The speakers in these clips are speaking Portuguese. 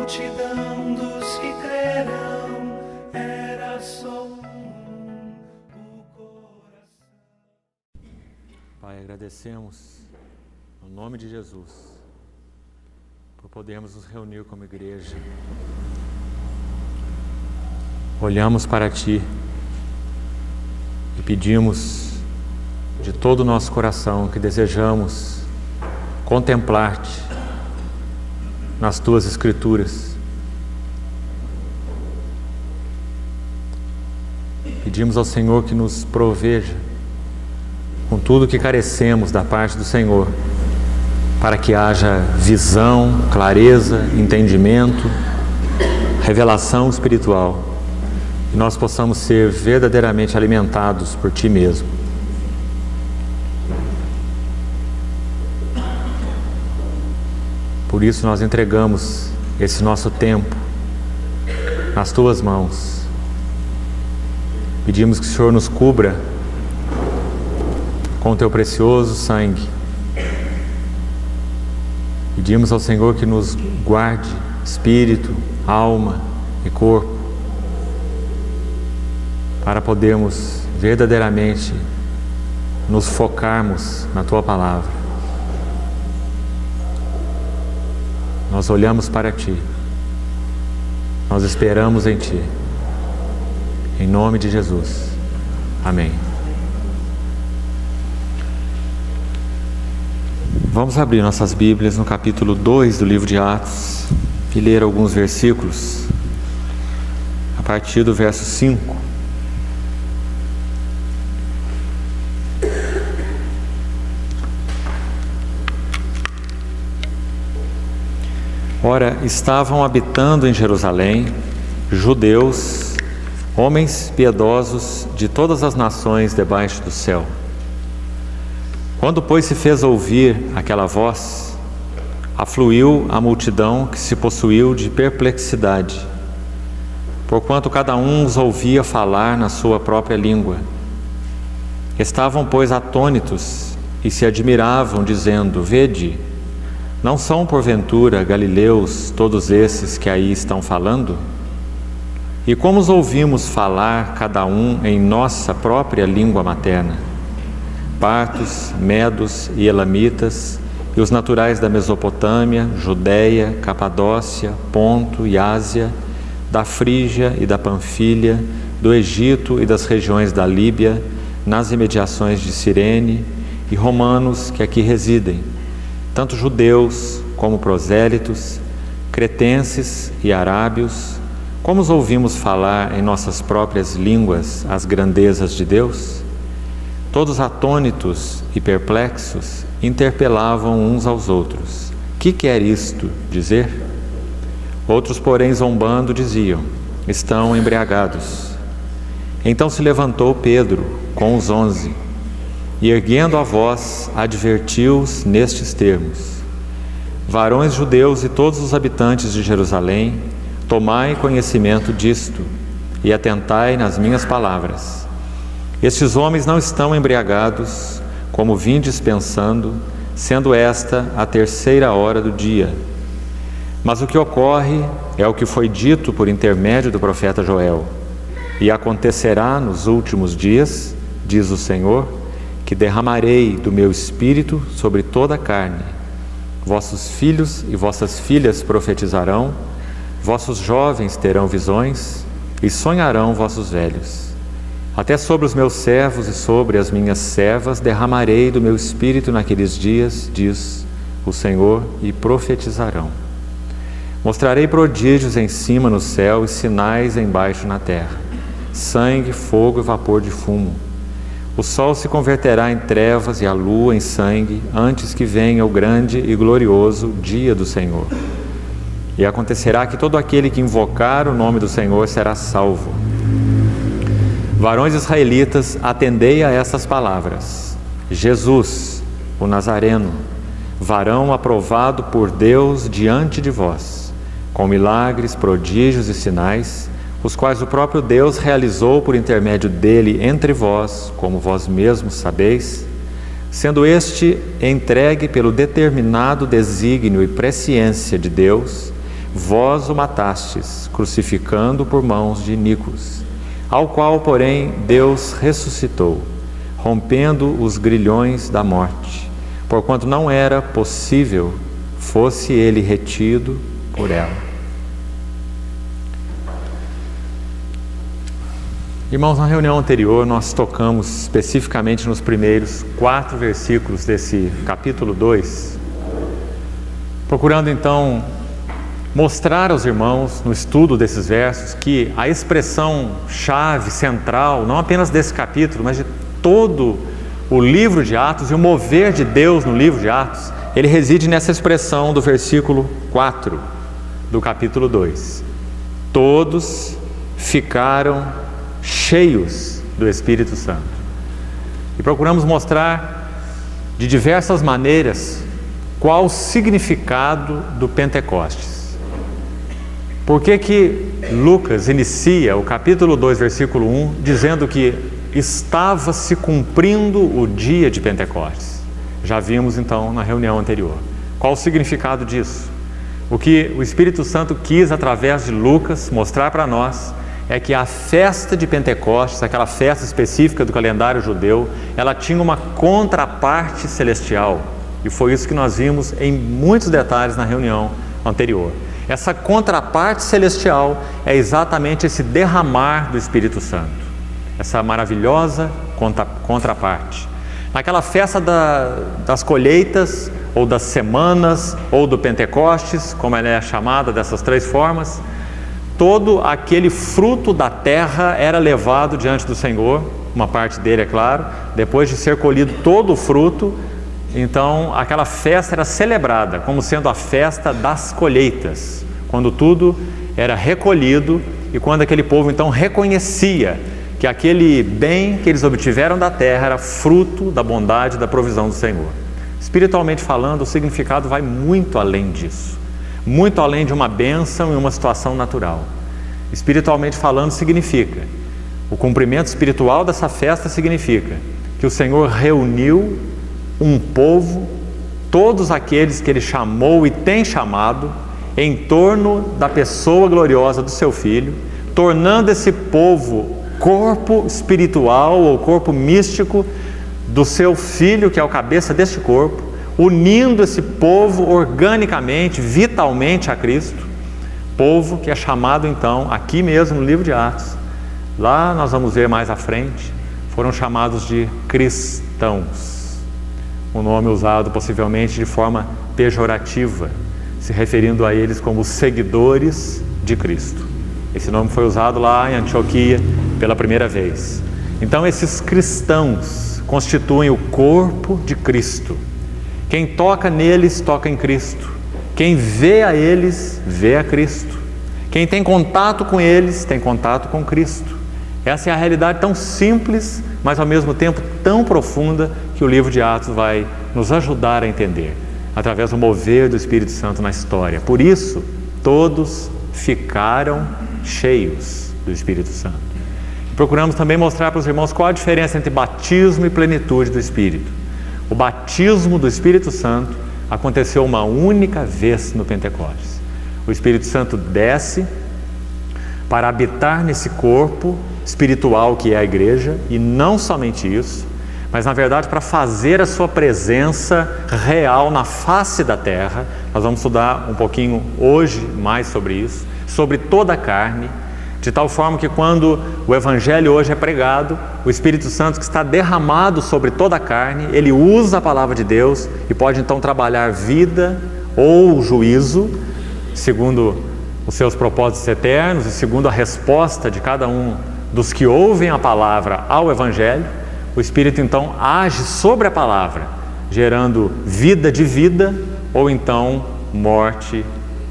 multidão dos que crerão, era só o coração. Pai, agradecemos, no nome de Jesus, por podermos nos reunir como igreja. Olhamos para Ti e pedimos de todo o nosso coração que desejamos contemplar-Te nas Tuas Escrituras. Pedimos ao Senhor que nos proveja com tudo que carecemos da parte do Senhor, para que haja visão, clareza, entendimento, revelação espiritual, e nós possamos ser verdadeiramente alimentados por Ti mesmo. Por isso nós entregamos esse nosso tempo nas Tuas mãos. Pedimos que o Senhor nos cubra com o Teu precioso sangue. Pedimos ao Senhor que nos guarde espírito, alma e corpo, para podermos verdadeiramente nos focarmos na Tua palavra. Nós olhamos para Ti, nós esperamos em Ti, em nome de Jesus. Amém. Vamos abrir nossas Bíblias no capítulo 2 do livro de Atos e ler alguns versículos, a partir do verso 5. Ora, estavam habitando em Jerusalém judeus, homens piedosos de todas as nações debaixo do céu. Quando, pois, se fez ouvir aquela voz, afluiu a multidão que se possuiu de perplexidade, porquanto cada um os ouvia falar na sua própria língua. Estavam, pois, atônitos e se admiravam, dizendo: Vede, não são porventura galileus todos esses que aí estão falando? E como os ouvimos falar cada um em nossa própria língua materna? Partos, medos e elamitas, e os naturais da Mesopotâmia, Judéia, Capadócia, Ponto e Ásia, da Frígia e da Panfilha, do Egito e das regiões da Líbia, nas imediações de Cirene, e romanos que aqui residem, tanto judeus como prosélitos, cretenses e arábios, como os ouvimos falar em nossas próprias línguas as grandezas de Deus? Todos atônitos e perplexos, interpelavam uns aos outros: Que quer isto dizer? Outros, porém, zombando, diziam: Estão embriagados. Então se levantou Pedro com os 11, e erguendo a voz, advertiu-os nestes termos: Varões judeus e todos os habitantes de Jerusalém, tomai conhecimento disto, e atentai nas minhas palavras. Estes homens não estão embriagados, como vindes pensando, sendo esta a 3ª hora do dia. Mas o que ocorre é o que foi dito por intermédio do profeta Joel: E acontecerá nos últimos dias, diz o Senhor, que derramarei do meu espírito sobre toda a carne. Vossos filhos e vossas filhas profetizarão, vossos jovens terão visões, e sonharão vossos velhos. Até sobre os meus servos e sobre as minhas servas derramarei do meu espírito naqueles dias, diz o Senhor, e profetizarão. Mostrarei prodígios em cima no céu e sinais embaixo na terra: sangue, fogo e vapor de fumo. O sol se converterá em trevas e a lua em sangue, antes que venha o grande e glorioso dia do Senhor. E acontecerá que todo aquele que invocar o nome do Senhor será salvo. Varões israelitas, atendei a estas palavras: Jesus, o Nazareno, varão aprovado por Deus diante de vós, com milagres, prodígios e sinais, os quais o próprio Deus realizou por intermédio dele entre vós, como vós mesmos sabeis, sendo este entregue pelo determinado desígnio e presciência de Deus, vós o matastes, crucificando por mãos de iníquos, ao qual, porém, Deus ressuscitou, rompendo os grilhões da morte, porquanto não era possível fosse ele retido por ela. Irmãos, na reunião anterior nós tocamos especificamente nos primeiros 4 versículos desse capítulo 2, procurando então mostrar aos irmãos no estudo desses versos que a expressão chave central, não apenas desse capítulo, mas de todo o livro de Atos e o mover de Deus no livro de Atos, ele reside nessa expressão do versículo 4 do capítulo 2. Todos ficaram cheios do Espírito Santo. E procuramos mostrar de diversas maneiras qual o significado do Pentecostes. Por que Lucas inicia o capítulo 2, versículo 1, dizendo que estava se cumprindo o dia de Pentecostes? Já vimos então na reunião anterior. Qual o significado disso? O que o Espírito Santo quis, através de Lucas, mostrar para nós é que a festa de Pentecostes, aquela festa específica do calendário judeu, ela tinha uma contraparte celestial. E foi isso que nós vimos em muitos detalhes na reunião anterior. Essa contraparte celestial é exatamente esse derramar do Espírito Santo, essa maravilhosa contraparte. Naquela festa das colheitas, ou das semanas, ou do Pentecostes, como ela é chamada dessas 3 formas, todo aquele fruto da terra era levado diante do Senhor, uma parte dele, é claro. Depois de ser colhido todo o fruto, então aquela festa era celebrada como sendo a festa das colheitas, quando tudo era recolhido e quando aquele povo então reconhecia que aquele bem que eles obtiveram da terra era fruto da bondade e da provisão do Senhor. Espiritualmente falando, o significado vai muito além disso, muito além de uma bênção e uma situação natural. Espiritualmente falando, significa, o cumprimento espiritual dessa festa significa que o Senhor reuniu um povo, todos aqueles que Ele chamou e tem chamado, em torno da pessoa gloriosa do Seu Filho, tornando esse povo corpo espiritual ou corpo místico do Seu Filho, que é o cabeça deste corpo, unindo esse povo organicamente, vitalmente a Cristo, povo que é chamado então, aqui mesmo no livro de Atos, lá nós vamos ver mais à frente, foram chamados de cristãos, um nome usado possivelmente de forma pejorativa, se referindo a eles como seguidores de Cristo. Esse nome foi usado lá em Antioquia pela primeira vez. Então esses cristãos constituem o corpo de Cristo. Quem toca neles, toca em Cristo. Quem vê a eles, vê a Cristo. Quem tem contato com eles, tem contato com Cristo. Essa é a realidade tão simples, mas ao mesmo tempo tão profunda, que o livro de Atos vai nos ajudar a entender, através do mover do Espírito Santo na história. Por isso, todos ficaram cheios do Espírito Santo. Procuramos também mostrar para os irmãos qual a diferença entre batismo e plenitude do Espírito. O batismo do Espírito Santo aconteceu uma única vez no Pentecostes. O Espírito Santo desce para habitar nesse corpo espiritual que é a igreja, e não somente isso, mas na verdade para fazer a sua presença real na face da terra. Nós vamos estudar um pouquinho hoje mais sobre isso, sobre toda a carne, de tal forma que quando o Evangelho hoje é pregado, o Espírito Santo que está derramado sobre toda a carne, ele usa a palavra de Deus e pode então trabalhar vida ou juízo, segundo os seus propósitos eternos e segundo a resposta de cada um dos que ouvem a palavra ao Evangelho. O Espírito então age sobre a palavra, gerando vida de vida ou então morte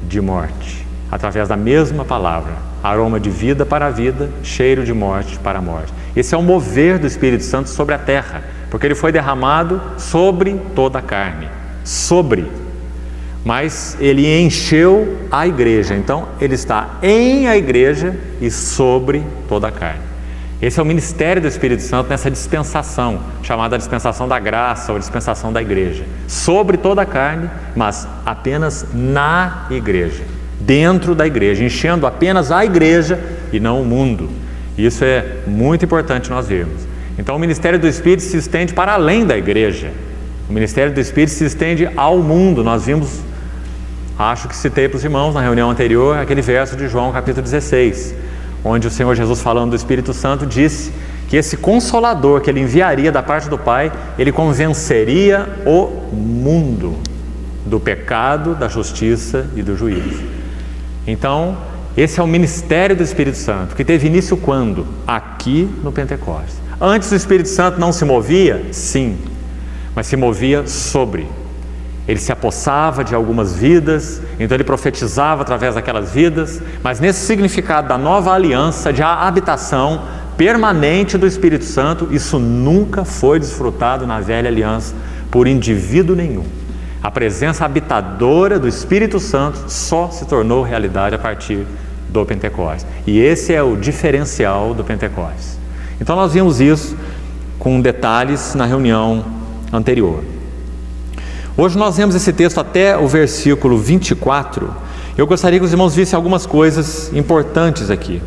de morte, através da mesma palavra. Aroma de vida para a vida, cheiro de morte para a morte. Esse é o mover do Espírito Santo sobre a terra, porque ele foi derramado sobre toda a carne, mas ele encheu a igreja, então ele está em a igreja e sobre toda a carne. Esse é o ministério do Espírito Santo nessa dispensação, chamada dispensação da graça ou dispensação da igreja, sobre toda a carne, mas apenas na igreja. dentro da igreja, enchendo apenas a igreja e não o mundo. Isso é muito importante nós vermos. Então o ministério do Espírito se estende para além da igreja. O ministério do Espírito se estende ao mundo. Nós vimos, acho que citei para os irmãos na reunião anterior, aquele verso de João capítulo 16, onde o Senhor Jesus, falando do Espírito Santo, disse que esse Consolador que Ele enviaria da parte do Pai, Ele convenceria o mundo do pecado, da justiça e do juízo. Então, esse é o ministério do Espírito Santo, que teve início quando? Aqui no Pentecostes. Antes o Espírito Santo não se movia? Sim, mas se movia sobre. Ele se apossava de algumas vidas, então ele profetizava através daquelas vidas, mas nesse significado da nova aliança, de habitação permanente do Espírito Santo, isso nunca foi desfrutado na velha aliança por indivíduo nenhum. A presença habitadora do Espírito Santo só se tornou realidade a partir do Pentecostes. E esse é o diferencial do Pentecostes. Então nós vimos isso com detalhes na reunião anterior. Hoje nós vemos esse texto até o versículo 24. Eu gostaria que os irmãos vissem algumas coisas importantes aqui.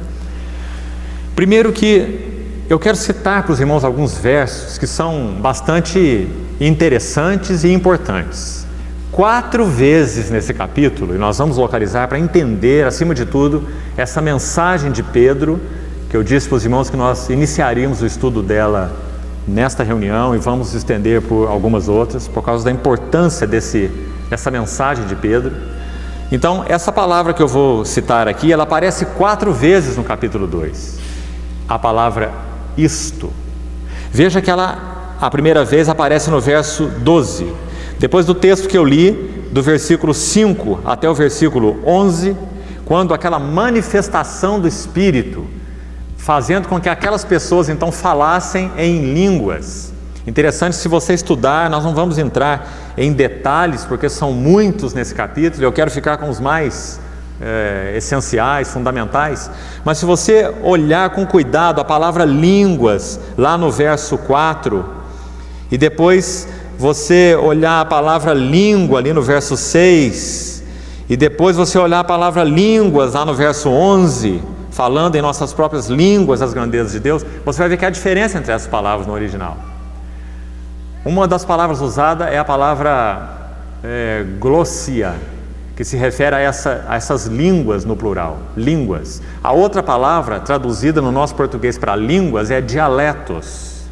Primeiro que eu quero citar para os irmãos alguns versos que são bastante interessantes e importantes. 4 vezes nesse capítulo, e nós vamos localizar para entender, acima de tudo, essa mensagem de Pedro, que eu disse para os irmãos que nós iniciaríamos o estudo dela nesta reunião e vamos estender por algumas outras, por causa da importância dessa mensagem de Pedro. Então, essa palavra que eu vou citar aqui, ela aparece 4 vezes no capítulo 2. A palavra isto. Veja que ela, a primeira vez, aparece no verso 12. Depois do texto que eu li, do versículo 5 até o versículo 11, quando aquela manifestação do Espírito, fazendo com que aquelas pessoas então falassem em línguas. Interessante, se você estudar, nós não vamos entrar em detalhes, porque são muitos nesse capítulo, eu quero ficar com os mais essenciais, fundamentais, mas se você olhar com cuidado a palavra línguas, lá no verso 4, e depois você olhar a palavra língua ali no verso 6, e depois você olhar a palavra línguas lá no verso 11, falando em nossas próprias línguas as grandezas de Deus, você vai ver que há diferença entre essas palavras no original. Uma das palavras usada é a palavra glossia, que se refere a essas línguas no plural, línguas. A outra palavra traduzida no nosso português para línguas é dialetos.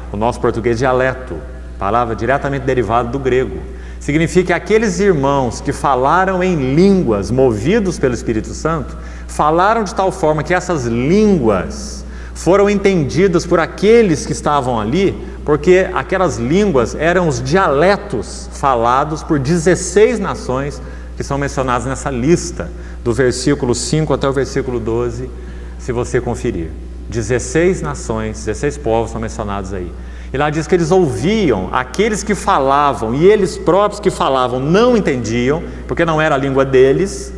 O nosso português dialeto, palavra diretamente derivada do grego. Significa que aqueles irmãos que falaram em línguas, movidos pelo Espírito Santo, falaram de tal forma que essas línguas foram entendidas por aqueles que estavam ali, porque aquelas línguas eram os dialetos falados por 16 nações que são mencionadas nessa lista, do versículo 5 até o versículo 12, se você conferir. 16 nações, 16 povos são mencionados aí. E lá diz que eles ouviam, aqueles que falavam, e eles próprios que falavam não entendiam, porque não era a língua deles,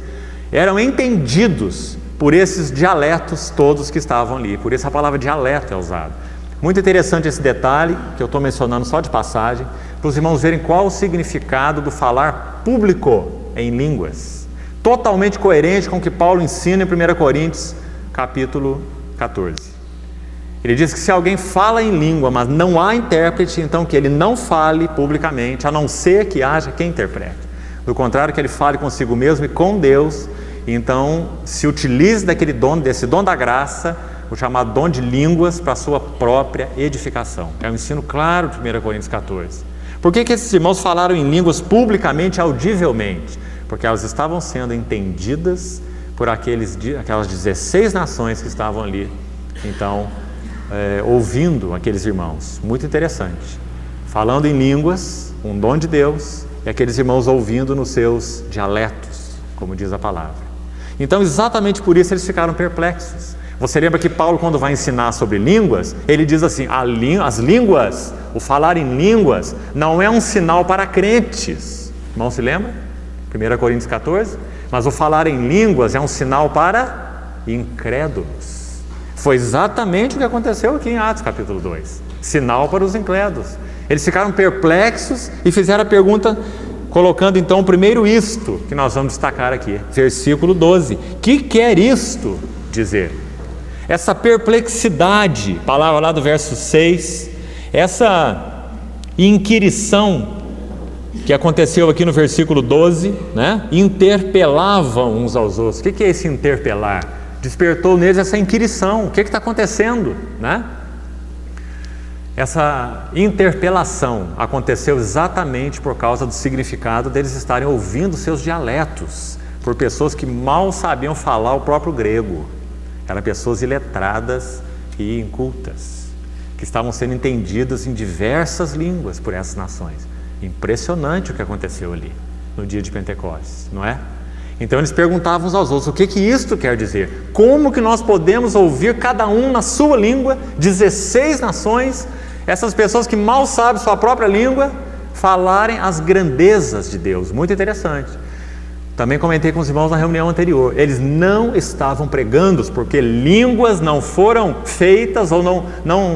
eram entendidos por esses dialetos todos que estavam ali. Por isso a palavra dialeto é usada. Muito interessante esse detalhe, que eu estou mencionando só de passagem, para os irmãos verem qual o significado do falar público em línguas. Totalmente coerente com o que Paulo ensina em 1 Coríntios, capítulo 14. Ele diz que se alguém fala em língua, mas não há intérprete, então que ele não fale publicamente, a não ser que haja quem interprete. Do contrário, que ele fale consigo mesmo e com Deus, e então se utilize desse dom da graça, o chamado dom de línguas, para a sua própria edificação. É um ensino claro de 1 Coríntios 14. Por que esses irmãos falaram em línguas publicamente, audivelmente? Porque elas estavam sendo entendidas por aquelas 16 nações que estavam ali, então, ouvindo aqueles irmãos. Muito interessante. Falando em línguas, um dom de Deus, e aqueles irmãos ouvindo nos seus dialetos, como diz a palavra. Então, exatamente por isso eles ficaram perplexos. Você lembra que Paulo, quando vai ensinar sobre línguas, ele diz assim, as línguas, o falar em línguas, não é um sinal para crentes. Irmão, se lembra? 1 Coríntios 14. Mas o falar em línguas é um sinal para incrédulos. Foi exatamente o que aconteceu aqui em Atos capítulo 2. Sinal para os incrédulos. Eles ficaram perplexos e fizeram a pergunta, colocando então o primeiro isto que nós vamos destacar aqui, versículo 12. Que quer isto dizer? Essa perplexidade, palavra lá do verso 6, essa inquirição que aconteceu aqui no versículo 12, né? Interpelavam uns aos outros. O que é esse interpelar? Despertou neles essa inquirição. O que está acontecendo, né? Essa interpelação aconteceu exatamente por causa do significado deles estarem ouvindo seus dialetos por pessoas que mal sabiam falar o próprio grego. Eram pessoas iletradas e incultas, que estavam sendo entendidas em diversas línguas por essas nações. Impressionante o que aconteceu ali no dia de Pentecostes, não é? Então eles perguntavam uns aos outros: o que isto quer dizer? Como que nós podemos ouvir cada um na sua língua, 16 nações, essas pessoas que mal sabem sua própria língua, falarem as grandezas de Deus? Muito interessante. Também comentei com os irmãos na reunião anterior, eles não estavam pregando porque línguas não foram feitas, ou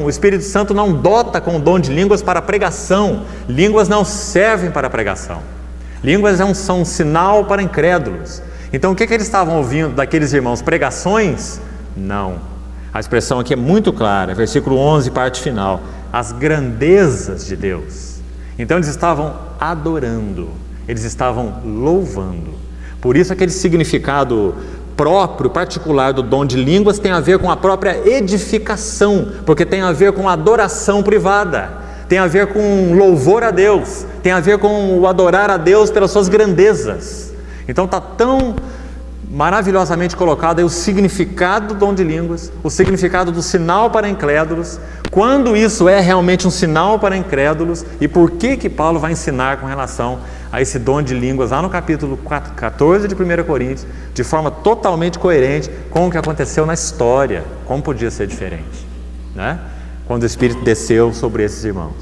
o Espírito Santo não dota com o dom de línguas para pregação. Línguas não servem para pregação. Línguas são um sinal para incrédulos. Então o que eles estavam ouvindo daqueles irmãos? Pregações? Não. A expressão aqui é muito clara, versículo 11, parte final. As grandezas de Deus. Então eles estavam adorando, eles estavam louvando. Por isso aquele significado próprio, particular do dom de línguas tem a ver com a própria edificação, porque tem a ver com a adoração privada, tem a ver com louvor a Deus, tem a ver com o adorar a Deus pelas suas grandezas. Então está tão maravilhosamente colocado aí o significado do dom de línguas, o significado do sinal para incrédulos, quando isso é realmente um sinal para incrédulos, e por que Paulo vai ensinar com relação a esse dom de línguas lá no capítulo 14 de 1 Coríntios, de forma totalmente coerente com o que aconteceu na história. Como podia ser diferente, né? Quando o Espírito desceu sobre esses irmãos.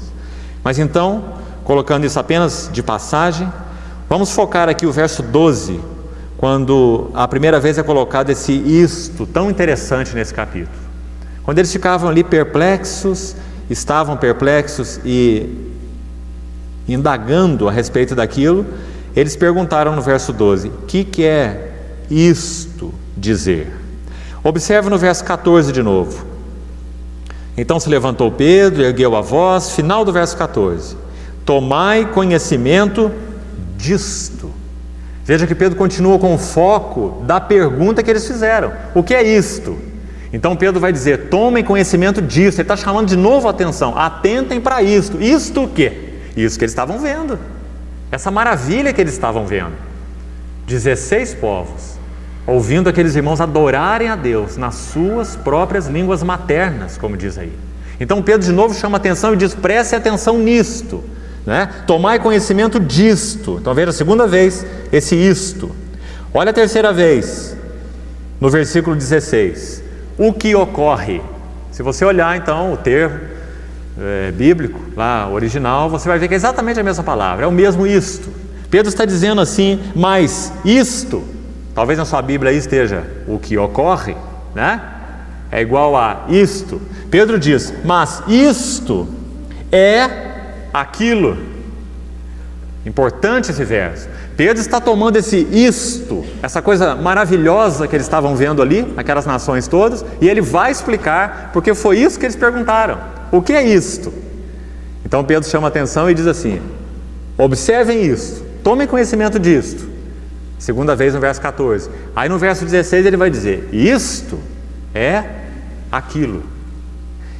Mas então, colocando isso apenas de passagem, vamos focar aqui o verso 12, quando a primeira vez é colocado esse isto tão interessante nesse capítulo. Quando eles ficavam ali perplexos, estavam perplexos e indagando a respeito daquilo, eles perguntaram no verso 12: que é isto dizer? Observe no verso 14 de novo. Então se levantou Pedro, ergueu a voz, final do verso 14: tomai conhecimento disto. Veja que Pedro continua com o foco da pergunta que eles fizeram: o que é isto? Então Pedro vai dizer: tomem conhecimento disso. Ele está chamando de novo a atenção: atentem para isto. Isto o quê? Isso que eles estavam vendo, essa maravilha que eles estavam vendo. 16 povos ouvindo aqueles irmãos adorarem a Deus nas suas próprias línguas maternas, como diz aí. Então Pedro de novo chama atenção e diz: preste atenção nisto, né? Tomai conhecimento disto. Então veja a segunda vez esse isto. Olha a terceira vez, no versículo 16: o que ocorre? Se você olhar então o termo bíblico, lá original, você vai ver que é exatamente a mesma palavra, é o mesmo isto. Pedro está dizendo assim: mas isto, talvez na sua Bíblia aí esteja o que ocorre, né? É igual a isto. Pedro diz: mas isto é aquilo. Importante esse verso. Pedro está tomando esse isto, essa coisa maravilhosa que eles estavam vendo ali, aquelas nações todas, e ele vai explicar, porque foi isso que eles perguntaram: o que é isto? Então Pedro chama a atenção e diz assim: observem isso, tomem conhecimento disto. Segunda vez no verso 14. Aí no verso 16 ele vai dizer: isto é aquilo.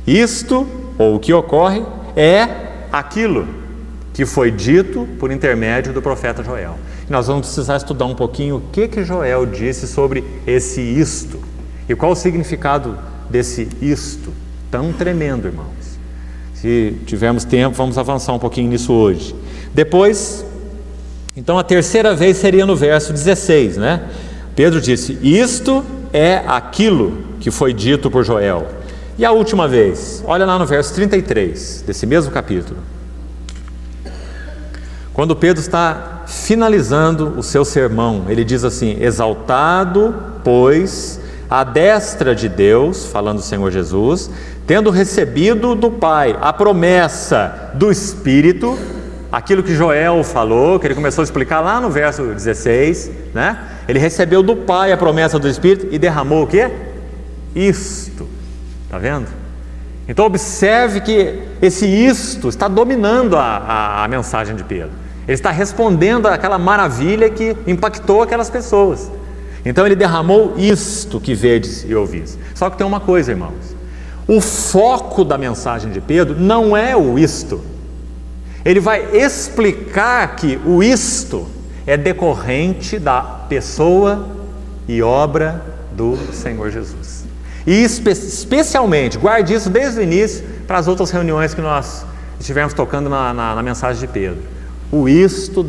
Isto, ou o que ocorre, é aquilo que foi dito por intermédio do profeta Joel. E nós vamos precisar estudar um pouquinho o que Joel disse sobre esse isto, e qual o significado desse isto tão tremendo, irmãos. Se tivermos tempo, vamos avançar um pouquinho nisso hoje. Depois, então a terceira vez seria no verso 16, né? Pedro disse: isto é aquilo que foi dito por Joel. E a última vez, olha lá no verso 33 desse mesmo capítulo, quando Pedro está finalizando o seu sermão, ele diz assim: exaltado, pois, à destra de Deus, falando do Senhor Jesus, tendo recebido do Pai a promessa do Espírito, aquilo que Joel falou, que ele começou a explicar lá no verso 16, né? Ele recebeu do Pai a promessa do Espírito e derramou o quê? Isto. Está vendo? Então observe que esse isto está dominando a mensagem de Pedro. Ele está respondendo àquela maravilha que impactou aquelas pessoas. Então ele derramou isto que vedes e ouvis. Só que tem uma coisa, irmãos. O foco da mensagem de Pedro não é o isto. Ele vai explicar que o isto é decorrente da pessoa e obra do Senhor Jesus. E especialmente, guarde isso desde o início para as outras reuniões que nós estivemos tocando na mensagem de Pedro. O isto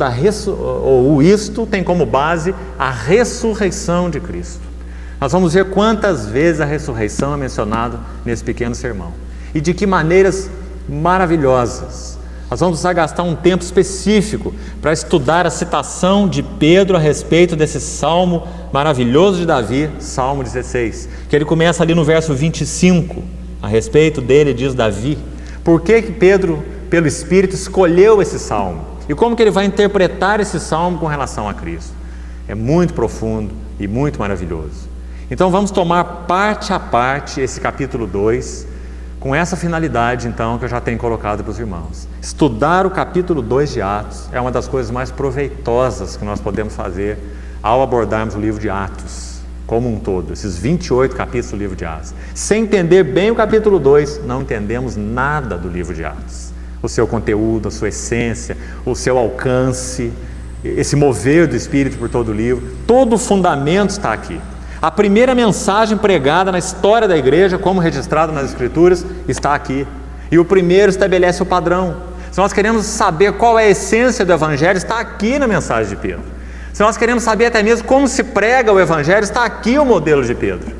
tem como base a ressurreição de Cristo. Nós vamos ver quantas vezes a ressurreição é mencionada nesse pequeno sermão. E de que maneiras maravilhosas. Nós vamos precisar gastar um tempo específico para estudar a citação de Pedro a respeito desse salmo maravilhoso de Davi, Salmo 16, que ele começa ali no verso 25, a respeito dele diz Davi, por que Pedro, pelo Espírito, escolheu esse salmo? E como que ele vai interpretar esse salmo com relação a Cristo? É muito profundo e muito maravilhoso. Então vamos tomar parte a parte esse capítulo 2, com essa finalidade, então, que eu já tenho colocado para os irmãos. Estudar o capítulo 2 de Atos é uma das coisas mais proveitosas que nós podemos fazer ao abordarmos o livro de Atos, como um todo, esses 28 capítulos do livro de Atos. Sem entender bem o capítulo 2, não entendemos nada do livro de Atos. O seu conteúdo, a sua essência, o seu alcance, esse mover do Espírito por todo o livro, todo o fundamento está aqui. A primeira mensagem pregada na história da igreja, como registrado nas Escrituras, está aqui. E o primeiro estabelece o padrão. Se nós queremos saber qual é a essência do Evangelho, está aqui na mensagem de Pedro. Se nós queremos saber até mesmo como se prega o Evangelho, está aqui o modelo de Pedro.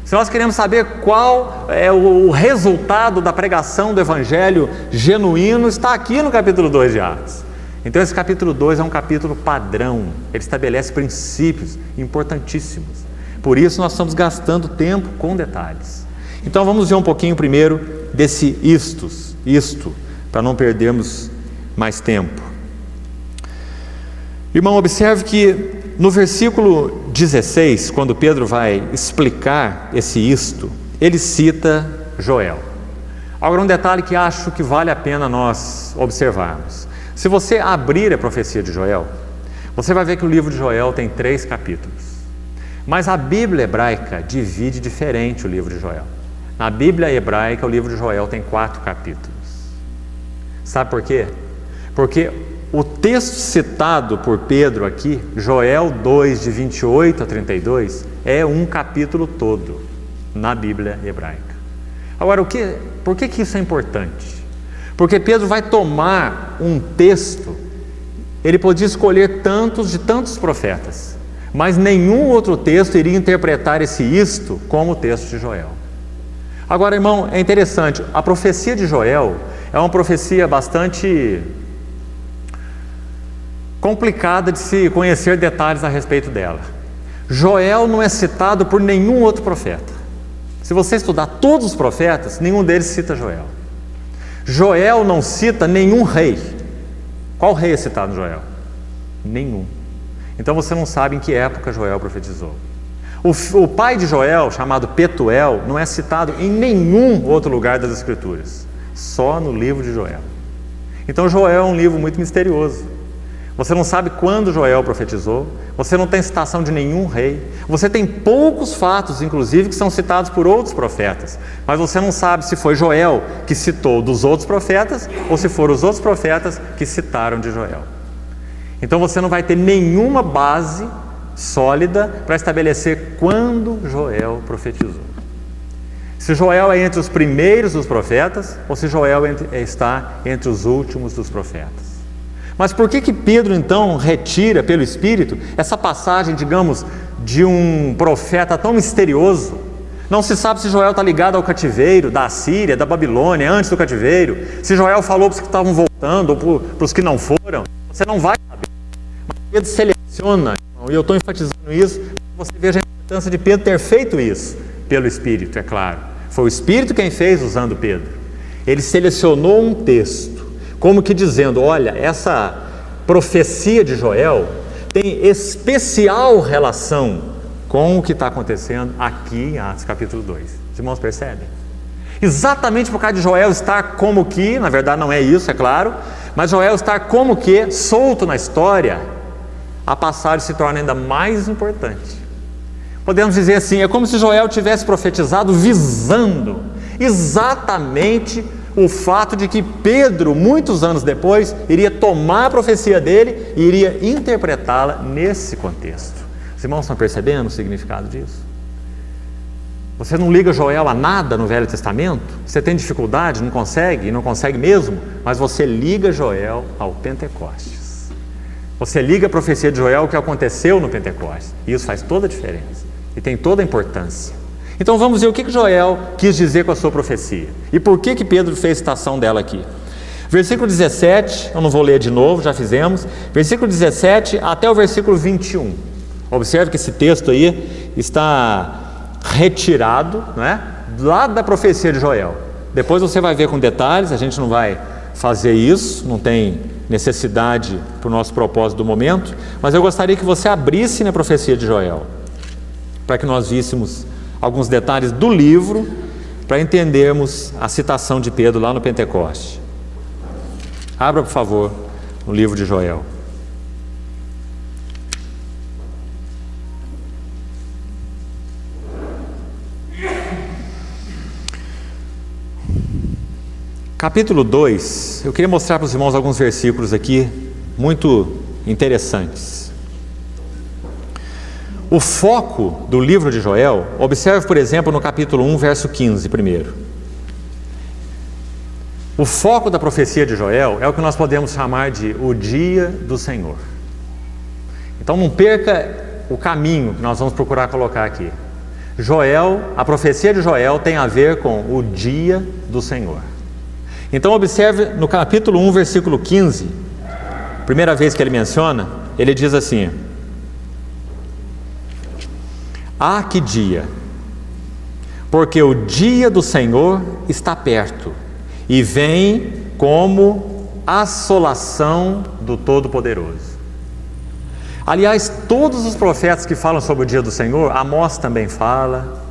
Se nós queremos saber qual é o resultado da pregação do Evangelho genuíno, está aqui no capítulo 2 de Atos. Então esse capítulo 2 é um capítulo padrão. Ele estabelece princípios importantíssimos. Por isso nós estamos gastando tempo com detalhes. Então vamos ver um pouquinho primeiro desse isto, para não perdermos mais tempo. Irmão, observe que no versículo 16, quando Pedro vai explicar esse isto, ele cita Joel. Agora um detalhe que acho que vale a pena nós observarmos. Se você abrir a profecia de Joel, você vai ver que o livro de Joel tem 3 capítulos. Mas a Bíblia hebraica divide diferente o livro de Joel. Na Bíblia hebraica, o livro de Joel tem 4 capítulos. Sabe por quê? Porque o texto citado por Pedro aqui, Joel 2, de 28 a 32, é um capítulo todo na Bíblia hebraica. Agora, por que isso é importante? Porque Pedro vai tomar um texto, ele podia escolher de tantos profetas, mas nenhum outro texto iria interpretar esse isto como o texto de Joel. Agora, irmão, é interessante, a profecia de Joel é uma profecia bastante complicada de se conhecer detalhes a respeito dela. Joel não é citado por nenhum outro profeta. Se você estudar todos os profetas, nenhum deles cita Joel. Joel não cita nenhum rei. Qual rei é citado em Joel? Nenhum. Então você não sabe em que época Joel profetizou. O pai de Joel, chamado Petuel, não é citado em nenhum outro lugar das Escrituras, só no livro de Joel. Então Joel é um livro muito misterioso. Você não sabe quando Joel profetizou, você não tem citação de nenhum rei, você tem poucos fatos, inclusive, que são citados por outros profetas, mas você não sabe se foi Joel que citou dos outros profetas ou se foram os outros profetas que citaram de Joel. Então você não vai ter nenhuma base sólida para estabelecer quando Joel profetizou. Se Joel é entre os primeiros dos profetas ou se Joel está entre os últimos dos profetas. Mas por que Pedro então retira pelo Espírito essa passagem, digamos, de um profeta tão misterioso? Não se sabe se Joel está ligado ao cativeiro da Assíria, da Babilônia, antes do cativeiro, se Joel falou para os que estavam voltando ou para os que não foram, você não vai saber. Mas Pedro seleciona, e eu estou enfatizando isso, para que você veja a importância de Pedro ter feito isso, pelo Espírito, é claro. Foi o Espírito quem fez usando Pedro. Ele selecionou um texto como que dizendo, olha, essa profecia de Joel tem especial relação com o que está acontecendo aqui em Atos capítulo 2. Os irmãos percebem? Exatamente por causa de Joel estar como que, na verdade não é isso, é claro, mas Joel estar como que solto na história, a passagem se torna ainda mais importante. Podemos dizer assim, é como se Joel tivesse profetizado visando exatamente o fato de que Pedro, muitos anos depois, iria tomar a profecia dele e iria interpretá-la nesse contexto. Os irmãos estão percebendo o significado disso? Você não liga Joel a nada no Velho Testamento? Você tem dificuldade, não consegue, e não consegue mesmo, mas você liga Joel ao Pentecostes. Você liga a profecia de Joel ao que aconteceu no Pentecostes. E isso faz toda a diferença. E tem toda a importância. Então vamos ver o que Joel quis dizer com a sua profecia. E por que Pedro fez citação dela aqui. Versículo 17, eu não vou ler de novo, já fizemos. Versículo 17 até o versículo 21. Observe que esse texto aí está retirado, não é? Lá da profecia de Joel. Depois você vai ver com detalhes, a gente não vai fazer isso, não tem necessidade para o nosso propósito do momento, mas eu gostaria que você abrisse na profecia de Joel, para que nós víssemos alguns detalhes do livro, para entendermos a citação de Pedro lá no Pentecoste. Abra, por favor, no livro de Joel. Capítulo 2, eu queria mostrar para os irmãos alguns versículos aqui, muito interessantes. O foco do livro de Joel, observe, por exemplo, no capítulo 1, verso 15, primeiro. O foco da profecia de Joel é o que nós podemos chamar de o dia do Senhor. Então não perca o caminho que nós vamos procurar colocar aqui. Joel, a profecia de Joel tem a ver com o dia do Senhor. Então observe no capítulo 1, versículo 15, primeira vez que ele menciona, ele diz assim: ah, que dia! Porque o dia do Senhor está perto, e vem como assolação do Todo-Poderoso. Aliás, todos os profetas que falam sobre o dia do Senhor, Amós também fala,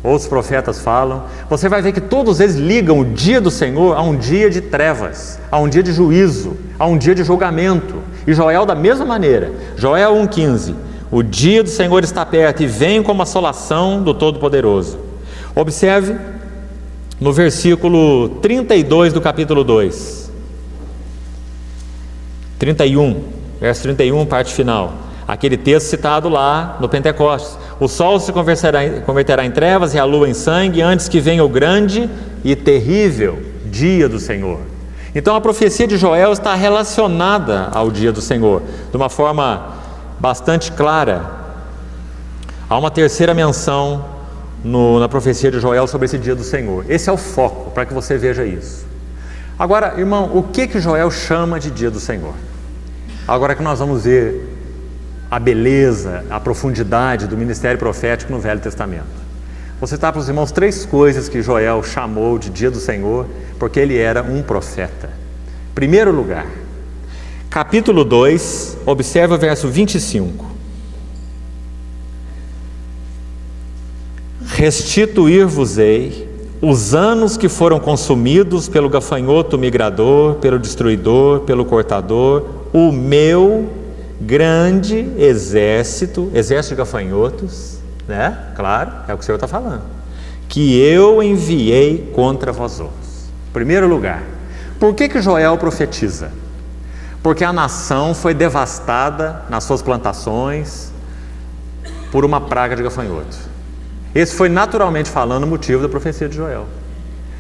outros profetas falam, você vai ver que todos eles ligam o dia do Senhor a um dia de trevas, a um dia de juízo, a um dia de julgamento. E Joel da mesma maneira. Joel 1,15: o dia do Senhor está perto e vem como assolação do Todo-Poderoso. Observe no versículo 32 do capítulo 2. 31, verso 31, parte final. Aquele texto citado lá no Pentecostes. O sol se converterá em trevas e a lua em sangue, antes que venha o grande e terrível dia do Senhor. Então a profecia de Joel está relacionada ao dia do Senhor, de uma forma bastante clara. Há uma terceira menção na profecia de Joel sobre esse dia do Senhor. Esse é o foco, para que você veja isso. Agora, irmão, o que Joel chama de dia do Senhor? Agora que nós vamos ver a beleza, a profundidade do ministério profético no Velho Testamento. Vou citar para os irmãos 3 coisas que Joel chamou de dia do Senhor, porque ele era um profeta. Primeiro lugar, capítulo 2, observa o verso 25. Restituir-vos-ei os anos que foram consumidos pelo gafanhoto migrador, pelo destruidor, pelo cortador, o meu grande exército de gafanhotos, né? Claro, é o que o Senhor está falando, que eu enviei contra vós outros. Primeiro lugar, por que Joel profetiza? Porque a nação foi devastada nas suas plantações por uma praga de gafanhotos. Esse foi, naturalmente falando, o motivo da profecia de Joel.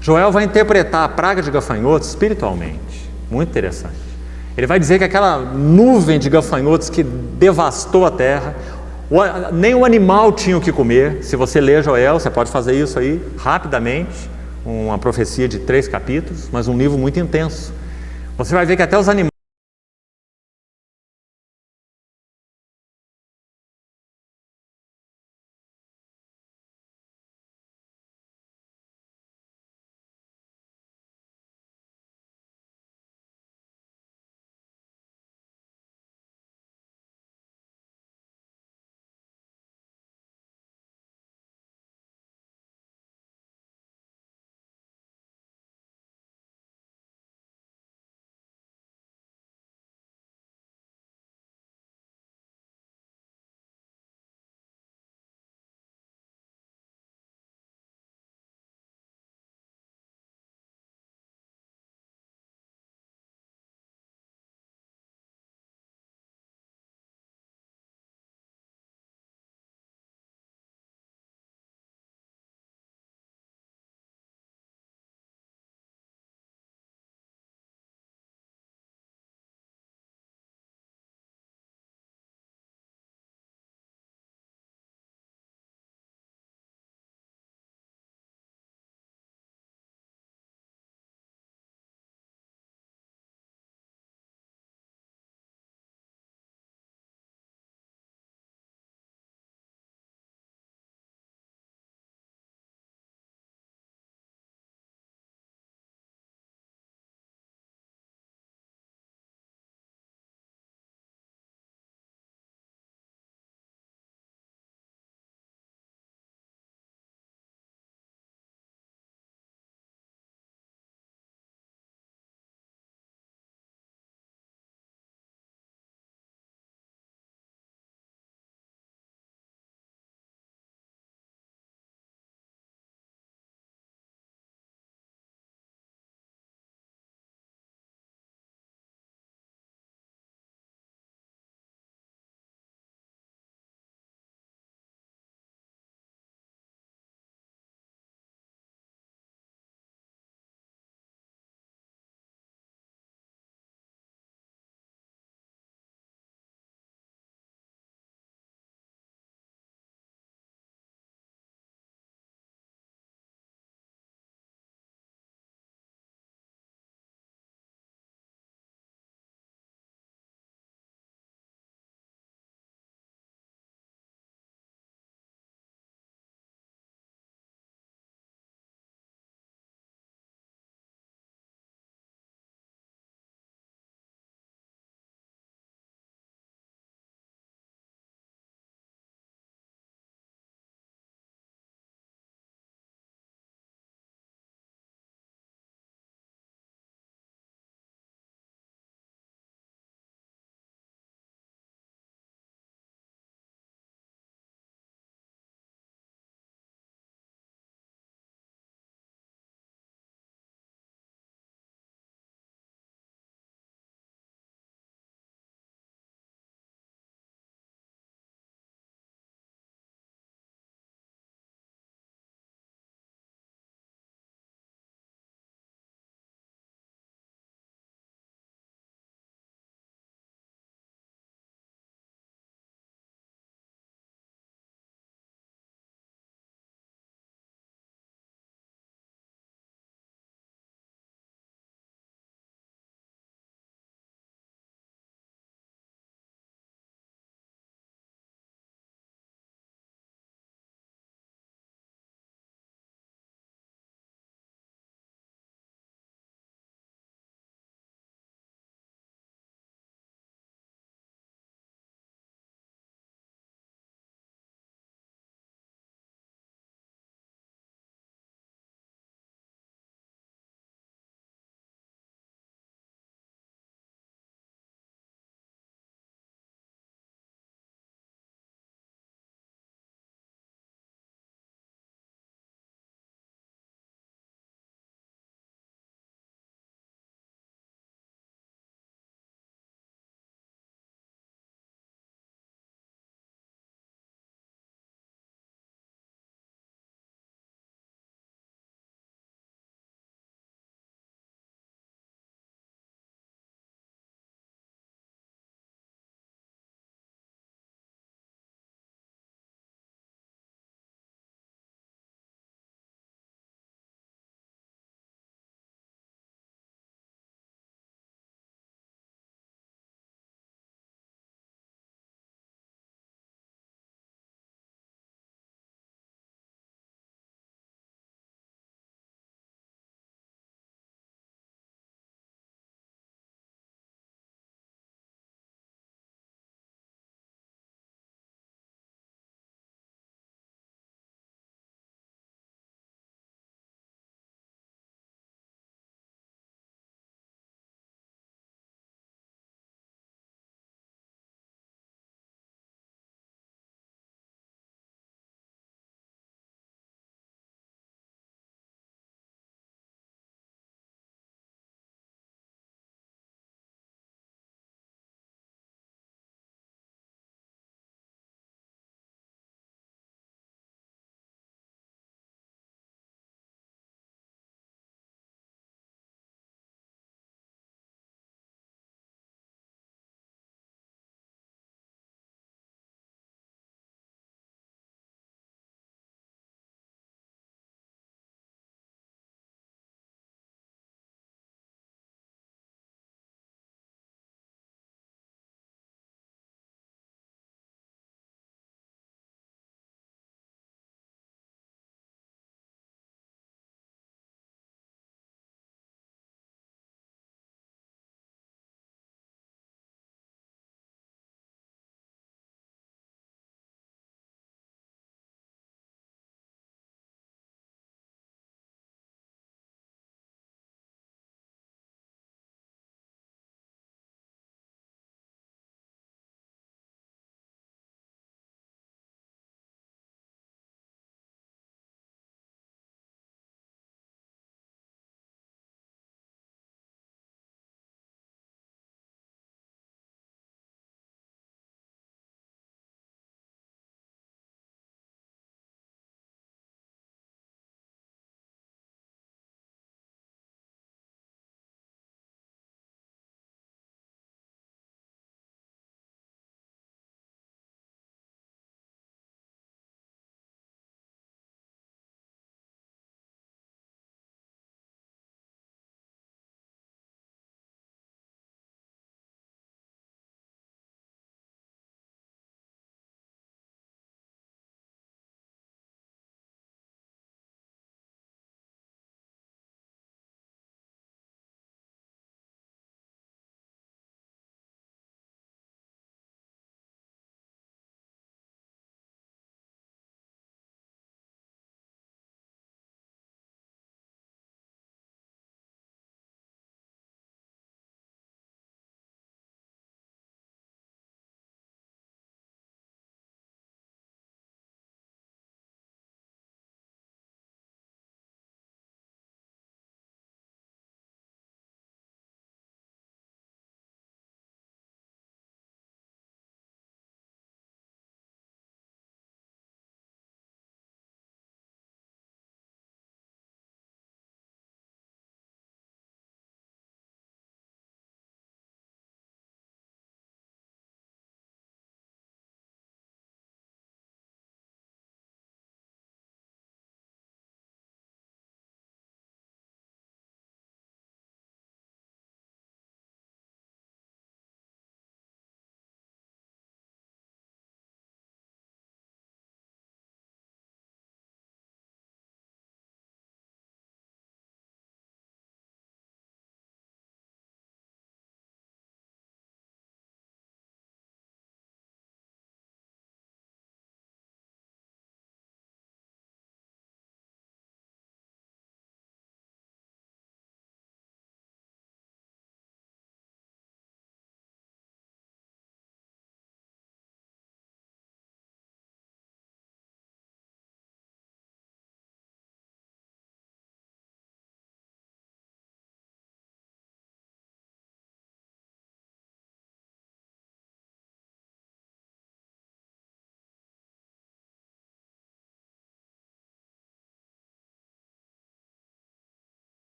Joel vai interpretar a praga de gafanhotos espiritualmente. Muito interessante. Ele vai dizer que aquela nuvem de gafanhotos que devastou a terra, nem o animal tinha o que comer. Se você ler Joel, você pode fazer isso aí rapidamente, uma profecia de 3 capítulos, mas um livro muito intenso. Você vai ver que até os animais